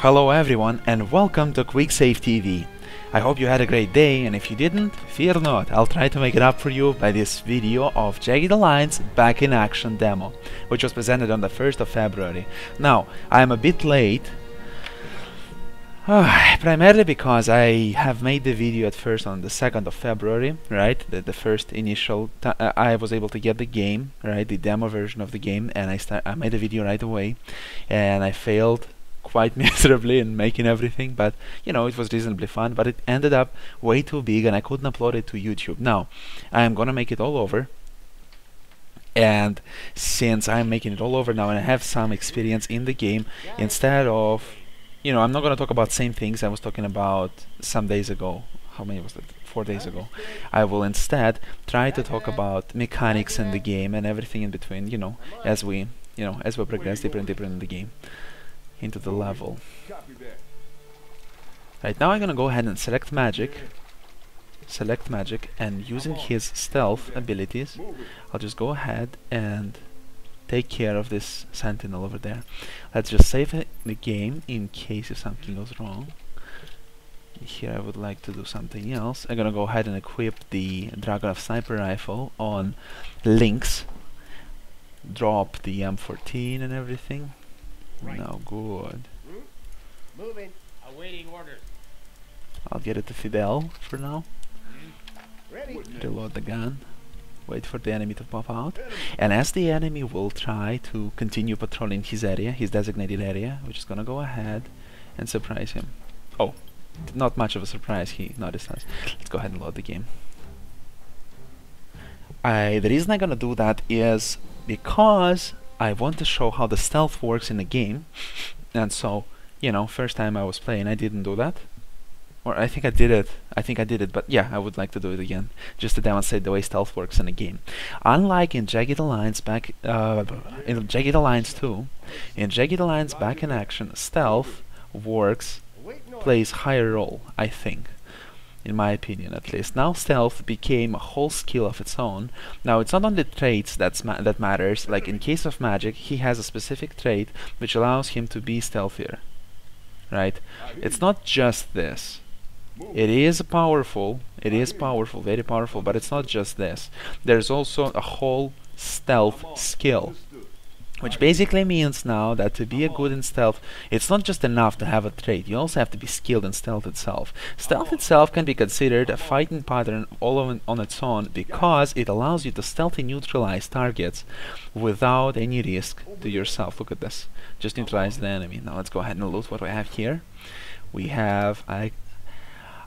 Hello everyone and welcome to QuickSaveTV. I hope you had a great day, and if you didn't, fear not, I'll try to make it up for you by this video of Jagged Alliance Back in Action demo, which was presented on the 1st of February. Now, I'm a bit late, primarily because I have made the video at first on the 2nd of February, right? The first initial I was able to get the game, right? The demo version of the game, and I made a video right away, and I failed quite miserably in making everything, but you know, it was reasonably fun, but it ended up way too big and I couldn't upload it to YouTube. Now, I'm gonna make it all over, and since I'm making it all over now and I have some experience in the game, instead of, you know, I'm not gonna talk about same things I was talking about some days ago. How many was it? 4 days ago. I will instead try to talk about mechanics in the game and everything in between, you know, as we progress deeper and deeper in the game, into the level. Right now I'm gonna go ahead and select magic, and using his stealth abilities, I'll just go ahead and take care of this sentinel over there. Let's just save the game in case if something goes wrong. Here I would like to do something else. I'm gonna go ahead and equip the Dragon sniper rifle on Lynx, drop the M14 and everything. Now good. Moving. Awaiting orders. I'll get it to Fidel for now. Ready. Reload the gun. Wait for the enemy to pop out. And as the enemy will try to continue patrolling his area, his designated area, we're just gonna go ahead and surprise him. Oh, not much of a surprise, he noticed us. Let's go ahead and load the game. The reason I'm gonna do that is because I want to show how the stealth works in the game, and so, you know, first time I was playing I didn't do that, or I think I did it, but yeah, I would like to do it again, just to demonstrate the way stealth works in the game. Unlike in Jagged Alliance in Jagged Alliance 2, in Jagged Alliance Back in Action, stealth plays higher role, I think. In my opinion, at least. Now stealth became a whole skill of its own. Now it's not only traits that matters. Like in case of magic, he has a specific trait which allows him to be stealthier, right? It's not just this. It is powerful, very powerful, but it's not just this. There's also a whole stealth skill, which basically means now that to be a good in stealth, it's not just enough to have a trait, you also have to be skilled in stealth itself. Stealth itself can be considered a fighting pattern all on its own, because it allows you to stealthily neutralize targets without any risk to yourself. Look at this, just neutralize the enemy. Now let's go ahead and loot what we have here. We have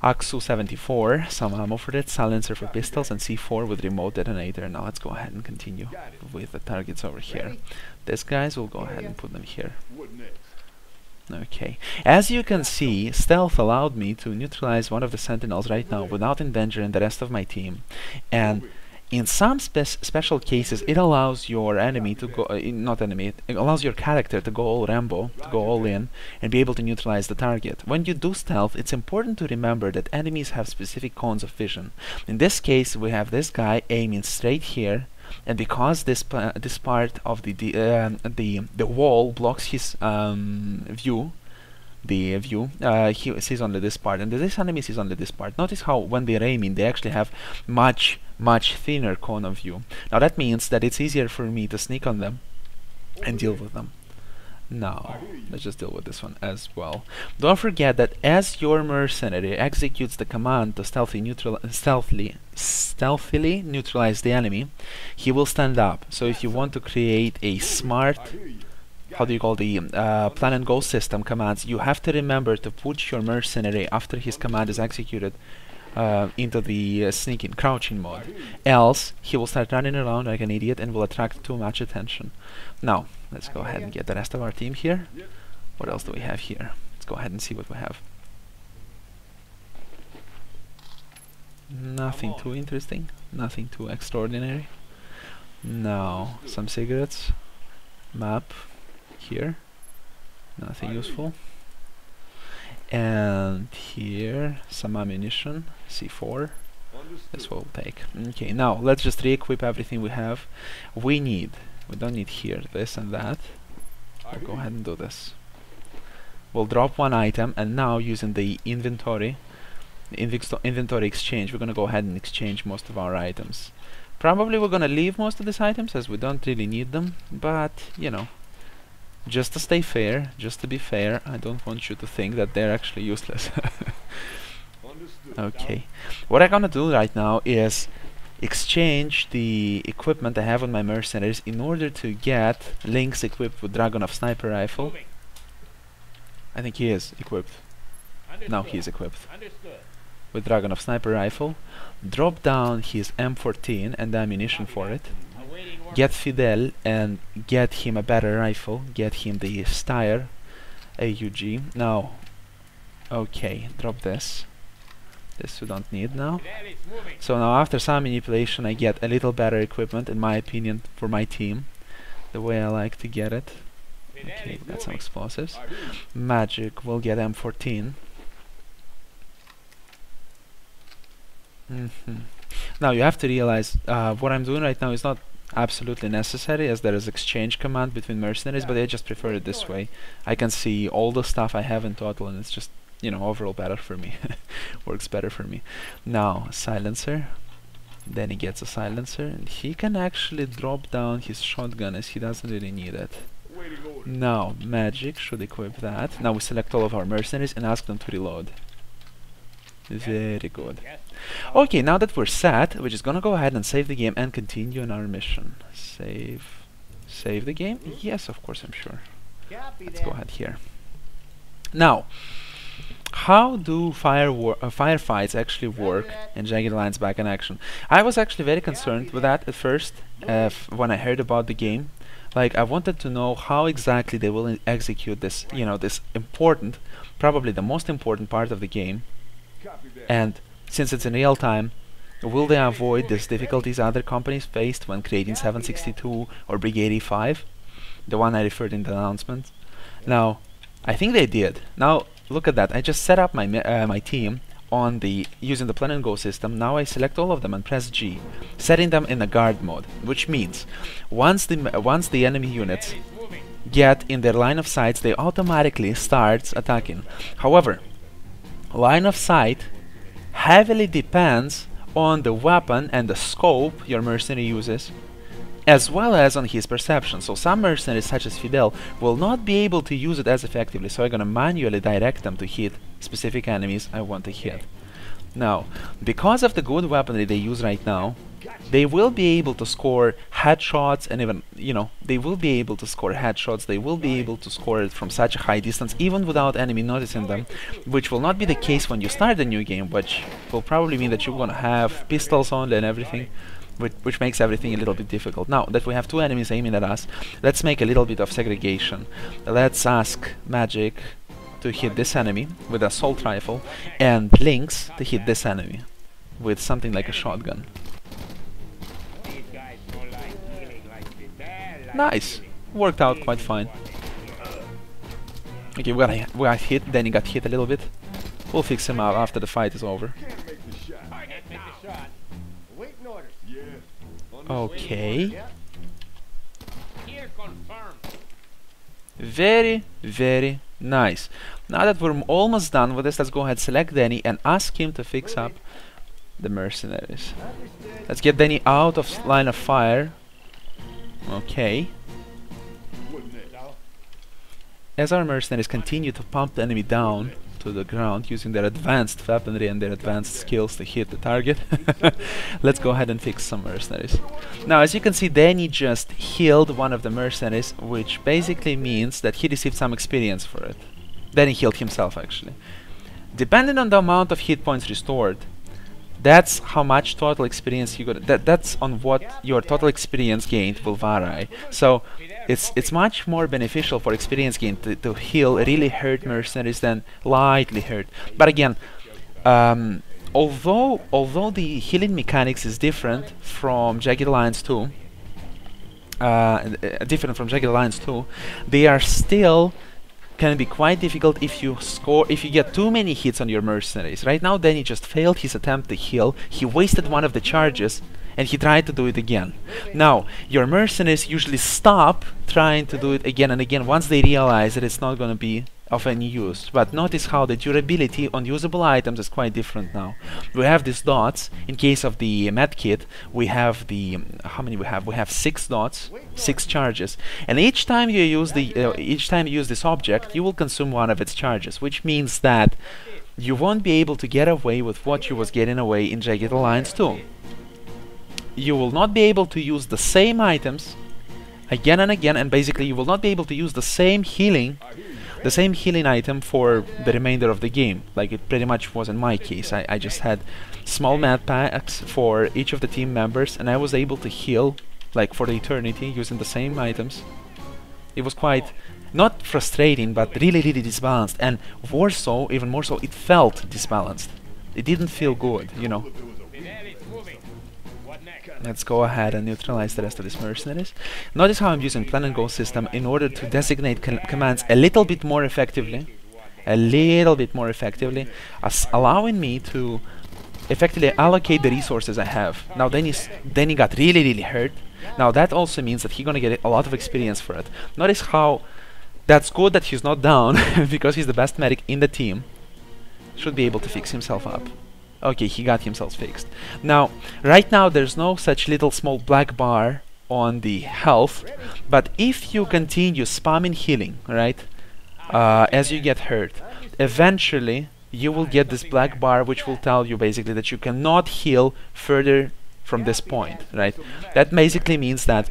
AXU 74, some ammo for it, silencer for pistols, and C4 with remote detonator. Now let's go ahead and continue with the targets over here. These guys, we'll go ahead and put them here. Okay, as you can see, stealth allowed me to neutralize one of the sentinels right now without endangering the rest of my team, and in some special cases it allows your enemy to go, it allows your character to go all Rambo, to go all in and be able to neutralize the target. When you do stealth, it's important to remember that enemies have specific cones of vision. In this case we have this guy aiming straight here, and because this part of the wall blocks his view, he sees only this part, and this enemy sees only this part. Notice how when they're aiming they actually have much thinner cone of view. Now that means that it's easier for me to sneak on them and deal with them. Now let's just deal with this one as well. Don't forget that as your mercenary executes the command to stealthily neutralize the enemy, he will stand up. So if you want to create a smart, how do you call the Plan&Go system commands, you have to remember to put your mercenary after his command is executed into the crouching mode, else he will start running around like an idiot and will attract too much attention. Now let's go ahead and get the rest of our team here. What else do we have here? Let's go ahead and see what we have. Nothing too interesting, nothing too extraordinary. Now some cigarettes, map here, nothing useful, and here some ammunition, C4. This will take. Okay, now let's just re-equip everything we have. We don't need here this and that. We'll go ahead and do this. we'll drop one item, and now using the inventory exchange, we're gonna go ahead and exchange most of our items. Probably we're gonna leave most of these items as we don't really need them, but you know, just to stay fair, just to be fair, I don't want you to think that they're actually useless. Okay, what I'm gonna do right now is exchange the equipment I have on my mercenaries in order to get Lynx equipped with Dragunov sniper rifle. I think he is equipped. No, he is equipped with Dragunov sniper rifle. Drop down his M14 and the ammunition for it. Get Fidel and get him a better rifle. Get him the Steyr AUG. Now, okay, drop this. This we don't need now. So now after some manipulation I get a little better equipment, in my opinion, for my team. The way I like to get it. Okay, we got some explosives. Magic will get M14. Now you have to realize what I'm doing right now is not absolutely necessary, as there is exchange command between mercenaries, but I just prefer it this way. I can see all the stuff I have in total, and it's just, you know, overall better for me. Works better for me. Now, silencer. Then he gets a silencer, and he can actually drop down his shotgun as he doesn't really need it. Now, magic should equip that. Now we select all of our mercenaries and ask them to reload. Very good. Okay, now that we're set, we're just gonna go ahead and save the game and continue on our mission. Save the game? Yes, of course, I'm sure. Let's go ahead here. Now, how do firefights actually work in Jagged Alliance Back in Action? I was actually very concerned with that at first, when I heard about the game. Like, I wanted to know how exactly they will execute this, you know, this important, probably the most important part of the game. And since it's in real time, will they avoid these difficulties other companies faced when creating 762 or Brigade E5? The one I referred in the announcement. Now, I think they did. Now, look at that. I just set up my my team on using the Plan&Go system. Now I select all of them and press G, setting them in a guard mode, which means once the enemy units get in their line of sight, they automatically start attacking. However, line of sight heavily depends on the weapon and the scope your mercenary uses, as well as on his perception. So some mercenaries, such as Fidel, will not be able to use it as effectively, so I'm gonna manually direct them to hit specific enemies I want to hit. Now, because of the good weaponry they use right now, they will be able to score headshots, and even, you know, they will be able to score headshots, they will be able to score it from such a high distance, even without enemy noticing them, which will not be the case when you start a new game, which will probably mean that you're gonna have pistols only and everything, which makes everything a little bit difficult. Now that we have two enemies aiming at us, let's make a little bit of segregation. Let's ask Magic to hit this enemy with an assault rifle, and Lynx to hit this enemy with something like a shotgun. Nice! Worked out quite fine. Okay, we got hit, then he got hit a little bit. We'll fix him out after the fight is over. Okay. Very, very nice. Now that we're almost done with this, let's go ahead, select Denny, and ask him to fix up the mercenaries. Let's get Denny out of line of fire. Okay. As our mercenaries continue to pump the enemy down to the ground using their advanced weaponry and their advanced skills to hit the target, let's go ahead and fix some mercenaries. Now, as you can see, Danny just healed one of the mercenaries, which basically means that he received some experience for it. Then he healed himself, actually. Depending on the amount of hit points restored, that's how much total experience you got. That's on what your total experience gained will vary. So it's much more beneficial for experience gain to heal really hurt mercenaries than lightly hurt. But again, although the healing mechanics is different from Jagged Alliance 2, they are still can be quite difficult if you get too many hits on your mercenaries. Right now Danny just failed his attempt to heal. He wasted one of the charges and he tried to do it again. Now, your mercenaries usually stop trying to do it again and again once they realize that it's not going to be of any use. But notice how the durability on usable items is quite different now. We have these dots. In case of the med kit, we have the how many we have? We have 6 dots, 6 charges, and each time you use this object, you will consume one of its charges, which means that you won't be able to get away with what you was getting away in Jagged Alliance 2. You will not be able to use the same items again and again, and basically you will not be able to use the same healing item for the remainder of the game, like it pretty much was in my case. I just had small med packs for each of the team members, and I was able to heal like for the eternity using the same items. It was quite not frustrating, but really disbalanced, and even more so, it felt disbalanced. It didn't feel good, you know. Let's go ahead and neutralize the rest of these mercenaries. Notice how I'm using Plan&Go system in order to designate commands a little bit more effectively, allowing me to effectively allocate the resources I have. Now then he got really hurt. Now that also means that he's gonna get a lot of experience for it. Notice how that's good that he's not down because he's the best medic in the team. Should be able to fix himself up. Okay, he got himself fixed. Now, right now there's no such little small black bar on the health, but if you continue spamming healing, right, as you get hurt, eventually you will get this black bar which will tell you basically that you cannot heal further from this point, right? That basically means that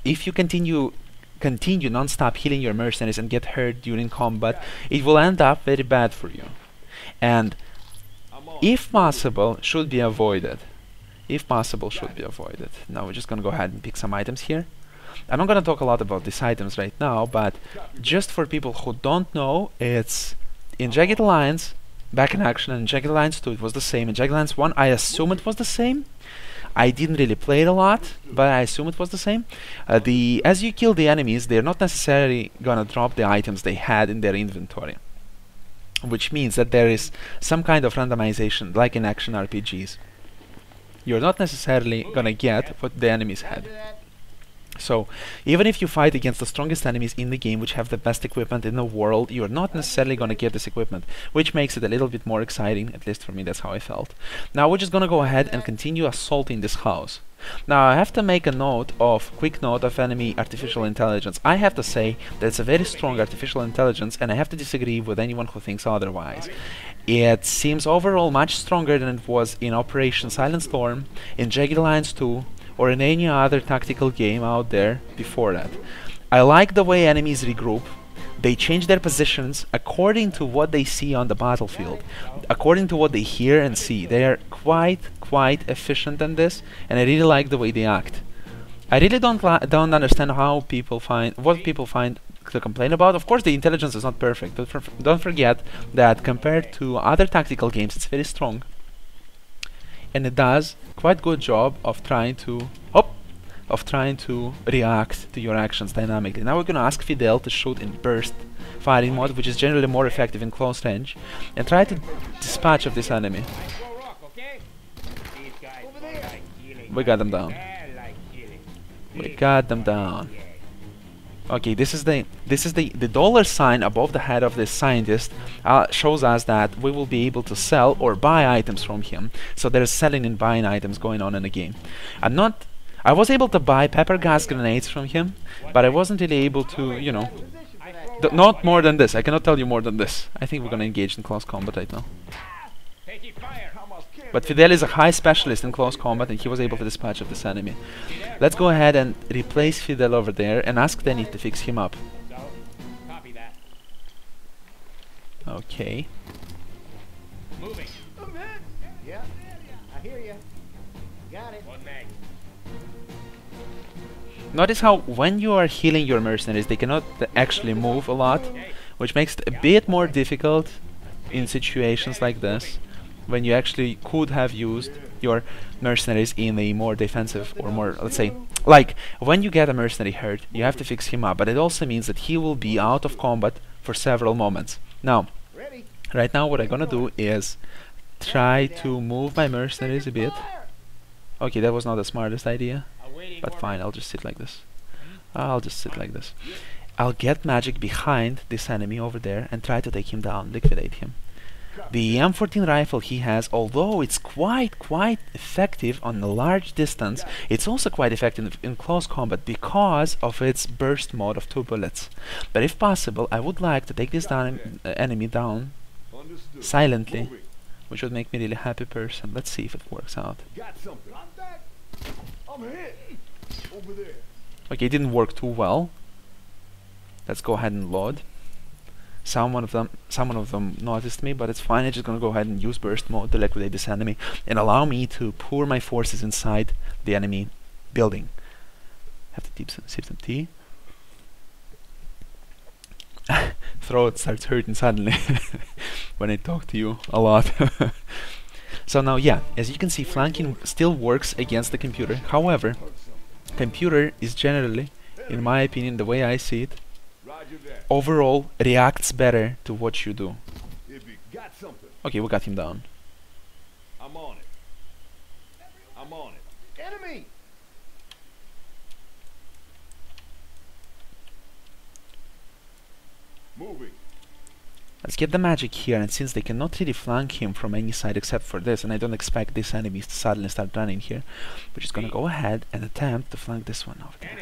if you continue non-stop healing your mercenaries and get hurt during combat, it will end up very bad for you. And if possible, should be avoided. Now we're just gonna go ahead and pick some items here. I'm not gonna talk a lot about these items right now, but just for people who don't know, it's in Jagged Alliance, back in action, and in Jagged Alliance 2 it was the same. In Jagged Alliance 1 I assume it was the same. I didn't really play it a lot, but I assume it was the same. As you kill the enemies, they're not necessarily gonna drop the items they had in their inventory, which means that there is some kind of randomization, like in action RPGs. You're not necessarily gonna get what the enemies had. So, even if you fight against the strongest enemies in the game, which have the best equipment in the world, you're not necessarily gonna get this equipment, which makes it a little bit more exciting. At least for me, that's how I felt. Now we're just gonna go ahead and continue assaulting this house. Now I have to make a quick note of enemy artificial intelligence. I have to say that it's a very strong artificial intelligence, and I have to disagree with anyone who thinks otherwise. It seems overall much stronger than it was in Operation Silent Storm, in Jagged Alliance 2, or in any other tactical game out there before that. I like the way enemies regroup. They change their positions according to what they see on the battlefield, according to what they hear and see. They are quite efficient in this, and I really like the way they act. I really don't understand how people find to complain about. Of course, the intelligence is not perfect, but don't forget that compared to other tactical games, it's very strong, and it does quite good job of trying to react to your actions dynamically. Now we're gonna ask Fidel to shoot in burst firing mode, which is generally more effective in close range, and try to dispatch of this enemy. We got them down. Okay, this is the dollar sign above the head of this scientist shows us that we will be able to sell or buy items from him. So there's selling and buying items going on in the game. I was able to buy pepper gas grenades from him, but I wasn't really able to, you know, not more than this. I cannot tell you more than this. I think we're gonna engage in close combat right now. But Fidel is a high specialist in close combat, and he was able to dispatch of this enemy. Let's go ahead and replace Fidel over there and ask Denny to fix him up. Okay. Moving. Yeah, I hear you. Got it. One mag. Notice how when you are healing your mercenaries, they cannot actually move a lot, which makes it a bit more difficult in situations like this, when you actually could have used your mercenaries in a more defensive or more, let's say, like when you get a mercenary hurt, you have to fix him up, but it also means that he will be out of combat for several moments. Now, right now what I'm gonna do is try to move my mercenaries a bit. Okay, that was not the smartest idea, but fine, I'll just sit like this. I'll get magic behind this enemy over there and try to take him down, liquidate him. The M14 rifle he has, although it's quite effective on a large distance, it's also quite effective in close combat because of its burst mode of 2 bullets. But if possible, I would like to take this enemy down silently, which would make me a really happy person. Let's see if it works out. Okay, it didn't work too well. Let's go ahead and load. Some of them noticed me, but it's fine. I'm just gonna go ahead and use burst mode to liquidate this enemy and allow me to pour my forces inside the enemy building. Have to sip some tea. Throat starts hurting suddenly when I talk to you a lot. So now, yeah, as you can see, flanking still works against the computer. However, computer is generally, in my opinion, the way I see it, overall reacts better to what you do. Okay, we got him down. I'm on it. I'm on it. Enemy! Moving. Let's get the magic here, and since they cannot really flank him from any side except for this, and I don't expect these enemies to suddenly start running here, we're just gonna go ahead and attempt to flank this one over there.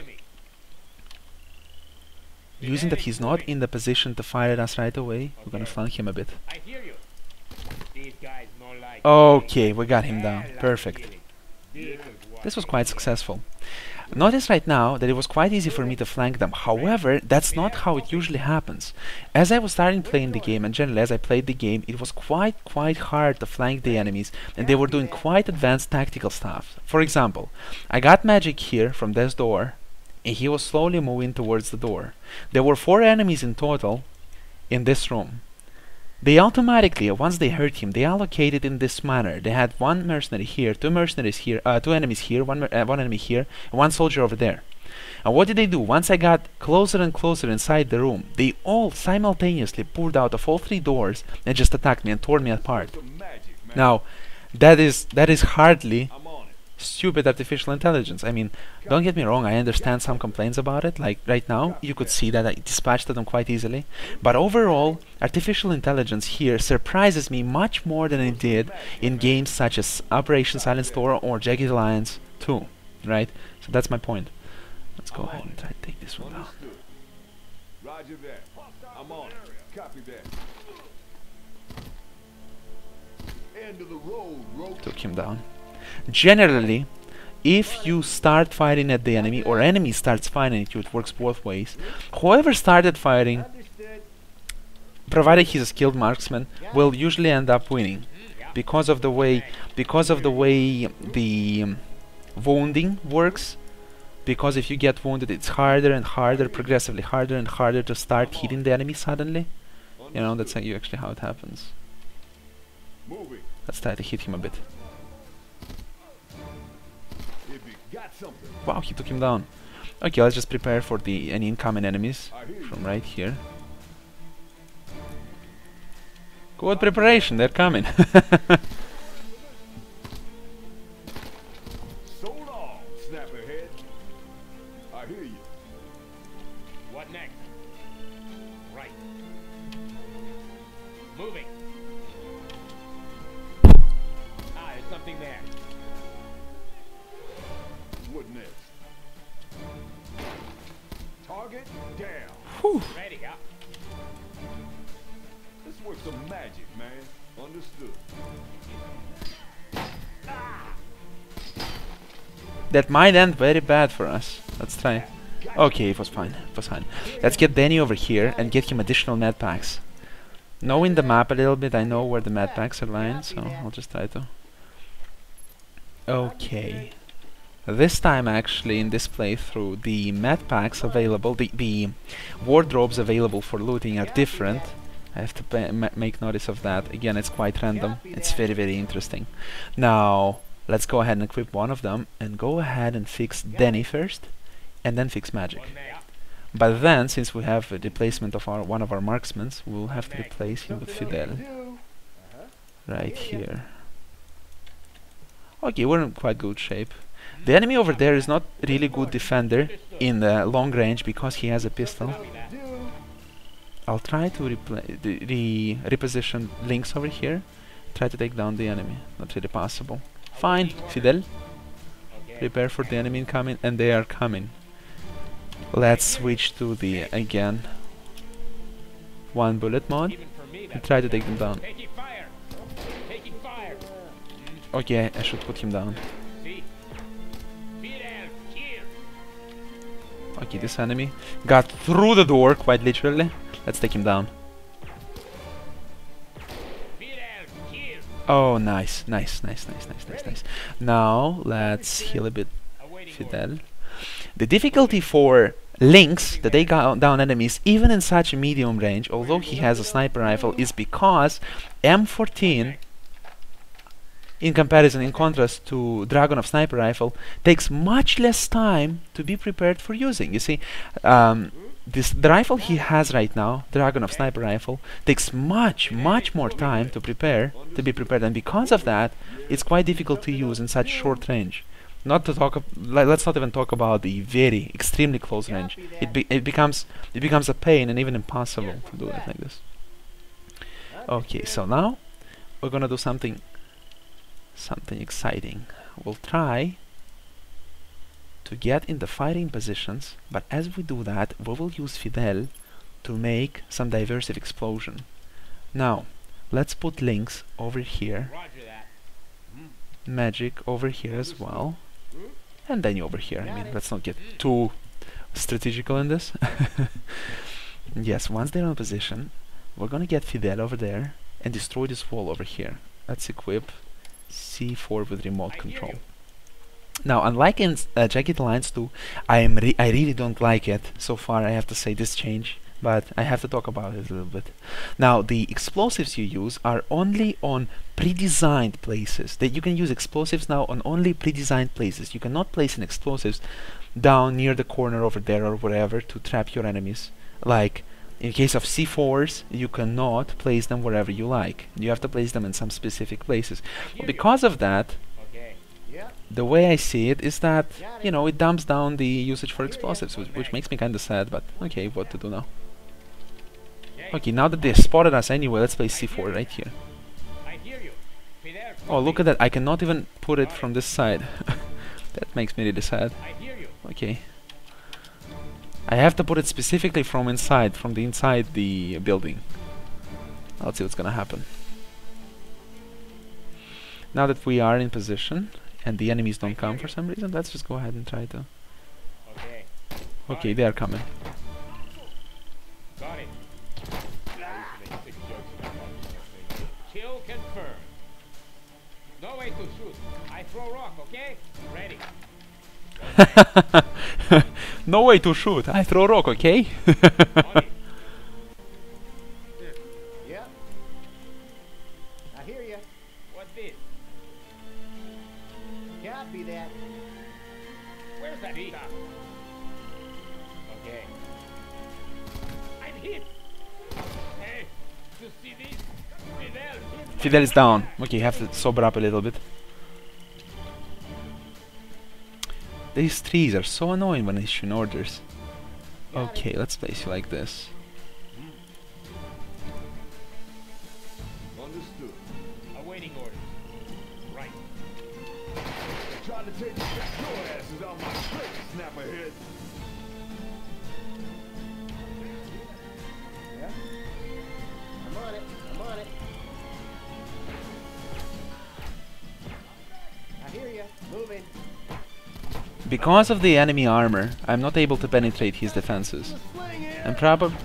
Using that he's not in the position to fire at us right away, we're gonna flank him a bit. I hear you. These guys don't like Okay, we got him down. Perfect. This was quite successful. Notice right now that it was quite easy for me to flank them. However, that's not how it usually happens. As I was starting playing the game, and generally as I played the game, it was quite hard to flank the enemies, and they were doing quite advanced tactical stuff. For example, I got magic here from this door, and he was slowly moving towards the door. There were 4 enemies in total in this room. They automatically, once they heard him, they allocated in this manner. They had 1 mercenary here, 2 mercenaries here, 2 enemies here, 1 enemy here, and 1 soldier over there. And what did they do? Once I got closer and closer inside the room, they all simultaneously poured out of all 3 doors and just attacked me and tore me apart. Now, that is hardly stupid artificial intelligence. I mean, don't get me wrong, I understand some complaints about it. Like right now, you could see that I dispatched them quite easily. But overall, artificial intelligence here surprises me much more than it did in games such as Operation Silent Storm or Jagged Alliance 2, right? So that's my point. Let's go ahead and try to take this one down. Roger that. I'm on it. Copy that. End of the road, Took him down. Generally, if you start firing at the enemy or enemy starts firing at you, it works both ways. Whoever started firing, provided he's a skilled marksman, will usually end up winning because of the way the wounding works. Because if you get wounded, it's harder and harder, progressively harder and harder to start hitting the enemy suddenly. You know, that's actually how it happens. Let's try to hit him a bit. Wow, he took him down. Okay, let's just prepare for any incoming enemies from right here. Good preparation, they're coming. So long, snapperhead. I hear you. What next? Right. Moving. Ah, there's something there. What next? Target down. Whew. Ready, up. Let's work some magic, man. Understood. That might end very bad for us. Let's try. Okay, it was fine. It was fine. Let's get Danny over here and get him additional med packs. Knowing the map a little bit, I know where the med packs are lying, so I'll just try to. Okay. This time, actually, in this playthrough, the med packs available, the wardrobes available for looting are different. I have to make notice of that. Again, it's quite random. It's very interesting. Now, let's go ahead and equip one of them and go ahead and fix Denny first, and then fix magic. But then, since we have a replacement of one of our marksmen, we'll have to replace him with Fidel. Right here. Okay, we're in quite good shape. The enemy over there is not really good defender in the long range because he has a pistol. I'll try to reposition links over here. Try to take down the enemy. Not really possible. Fine, Fidel. Prepare for the enemy incoming, and they are coming. Let's switch to the, again, one bullet mode and try to take them down. Okay, I should put him down. Okay, this enemy got through the door, quite literally. Let's take him down. Oh, nice. Now, let's heal a bit Fidel. The difficulty for Lynx, that they got down enemies, even in such a medium range, although he has a sniper rifle, is because M14, in comparison, in contrast to Dragon of Sniper Rifle, takes much less time to be prepared for using. You see, the rifle he has right now, Dragon of Sniper Rifle, takes much more time to be prepared, and because of that, it's quite difficult to use in such short range. Not to talk, let's not even talk about the very extremely close range. It becomes a pain and even impossible to do it like this. Okay, so now we're gonna do something exciting. We'll try to get in the fighting positions, but as we do that, we will use Fidel to make some diversive explosion. Now, let's put Lynx over here, Magic over here as well, and then you over here. I mean, let's not get too strategical in this. Yes, once they're in position, we're gonna get Fidel over there and destroy this wall over here. Let's equip C4 with remote control. Now, unlike in Jagged Alliance 2, I really don't like it so far, I have to say, this change, but I have to talk about it a little bit. Now, the explosives you use are only on pre-designed places. That you can use explosives now on only pre-designed places. You cannot place an explosives down near the corner over there or wherever to trap your enemies. Like, in case of C4s, you cannot place them wherever you like. You have to place them in some specific places. Well, because of that, the way I see it is that, you know, it dumps down the usage for explosives, which makes me kind of sad, but okay, what to do now? Okay, now that they spotted us anyway, let's place C4 right here. Oh, look at that, I cannot even put it from this side. That makes me really sad. Okay. I have to put it specifically from inside, from the inside the building. Let's see what's gonna happen. Now that we are in position, and the enemies don't come for some reason, let's just go ahead and try to... Okay, they are coming. Got it. Kill confirmed. No way to shoot. I throw rock, okay? Ready. No way to shoot. I throw rock, okay? Yeah. I hear you. What's this? Copy that. Where's that stuff? Okay. I'm hit. Hey, you see this? Fidel is down. Okay, you have to sober up a little bit. These trees are so annoying when issuing orders. Okay, let's place you like this. Understood. Awaiting orders. Right. Trying to take your asses out my face, snapperhead. Yeah. I'm on it. I'm on it. I hear you. Moving. Because of the enemy armor, I'm not able to penetrate his defenses. And probably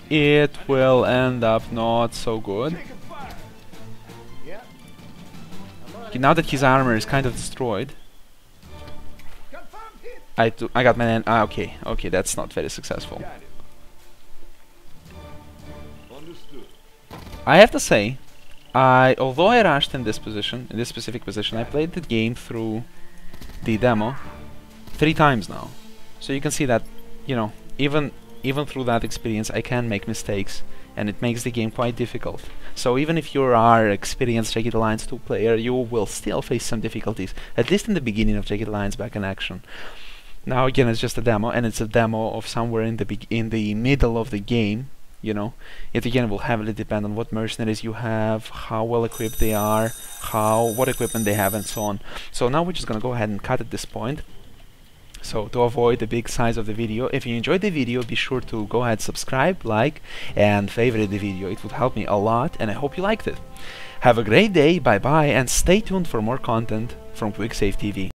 it will end up not so good. Yeah. Okay, now that his armor is kind of destroyed, I got my okay, that's not very successful. Understood. I have to say, although I rushed in this position, in this specific position, I played the game through the demo 3 times now. So you can see that, you know, even through that experience, I can make mistakes, and it makes the game quite difficult. So even if you are experienced Jagged Alliance 2 player, you will still face some difficulties, at least in the beginning of Jagged Alliance back in action. Now again, it's just a demo, and it's a demo of somewhere in the middle of the game, You know, it again will heavily depend on what mercenaries you have, how well equipped they are, what equipment they have, and so on. So now we're just gonna go ahead and cut at this point. So to avoid the big size of the video, if you enjoyed the video, be sure to go ahead, subscribe, like, and favorite the video. It would help me a lot, and I hope you liked it. Have a great day, bye bye, and stay tuned for more content from QuickSaveTV.